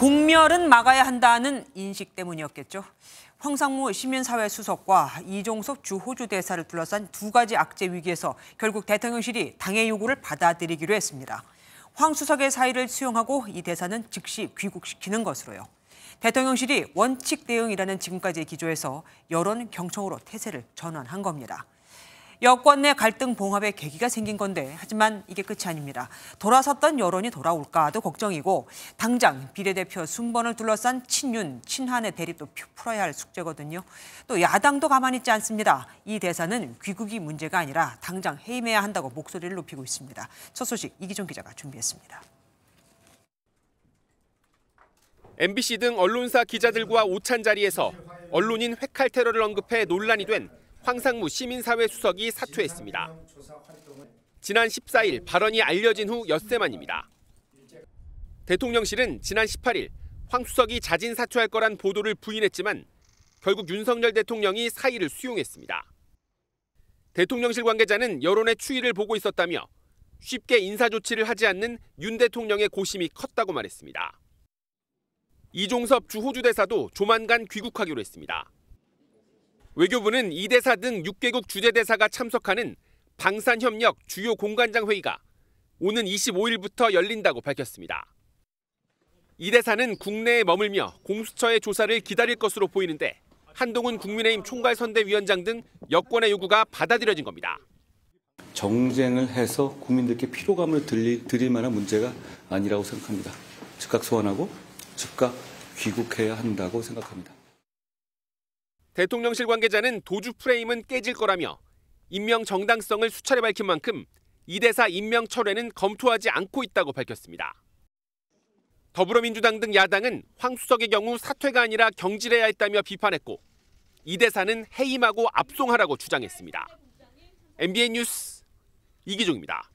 공멸은 막아야 한다는 인식 때문이었겠죠. 황상무 시민사회 수석과 이종섭 주 호주 대사를 둘러싼 두 가지 악재 위기에서 결국 대통령실이 당의 요구를 받아들이기로 했습니다. 황 수석의 사의를 수용하고 이 대사는 즉시 귀국시키는 것으로요. 대통령실이 원칙 대응이라는 지금까지의 기조에서 여론 경청으로 태세를 전환한 겁니다. 여권 내 갈등 봉합의 계기가 생긴 건데 하지만 이게 끝이 아닙니다. 돌아섰던 여론이 돌아올까도 걱정이고 당장 비례대표 순번을 둘러싼 친윤, 친한의 대립도 풀어야 할 숙제거든요. 또 야당도 가만히 있지 않습니다. 이 대사는 귀국이 문제가 아니라 당장 해임해야 한다고 목소리를 높이고 있습니다. 첫 소식 이기종 기자가 준비했습니다. MBC 등 언론사 기자들과 오찬 자리에서 언론인 회칼 테러를 언급해 논란이 된 황상무 시민사회 수석이 사퇴했습니다. 지난 14일 발언이 알려진 후 엿새 만입니다. 대통령실은 지난 18일 황 수석이 자진 사퇴할 거란 보도를 부인했지만 결국 윤석열 대통령이 사의를 수용했습니다. 대통령실 관계자는 여론의 추이를 보고 있었다며 쉽게 인사 조치를 하지 않는 윤 대통령의 고심이 컸다고 말했습니다. 이종섭 주 호주 대사도 조만간 귀국하기로 했습니다. 외교부는 이 대사 등 6개국 주재대사가 참석하는 방산협력 주요 공관장 회의가 오는 25일부터 열린다고 밝혔습니다. 이 대사는 국내에 머물며 공수처의 조사를 기다릴 것으로 보이는데 한동훈 국민의힘 총괄선대위원장 등 여권의 요구가 받아들여진 겁니다. 정쟁을 해서 국민들께 피로감을 드릴 만한 문제가 아니라고 생각합니다. 즉각 소환하고 즉각 귀국해야 한다고 생각합니다. 대통령실 관계자는 도주 프레임은 깨질 거라며 임명 정당성을 수차례 밝힌 만큼 이 대사 임명 철회는 검토하지 않고 있다고 밝혔습니다. 더불어민주당 등 야당은 황 수석의 경우 사퇴가 아니라 경질해야 했다며 비판했고 이 대사는 해임하고 압송하라고 주장했습니다. MBN 뉴스 이기종입니다.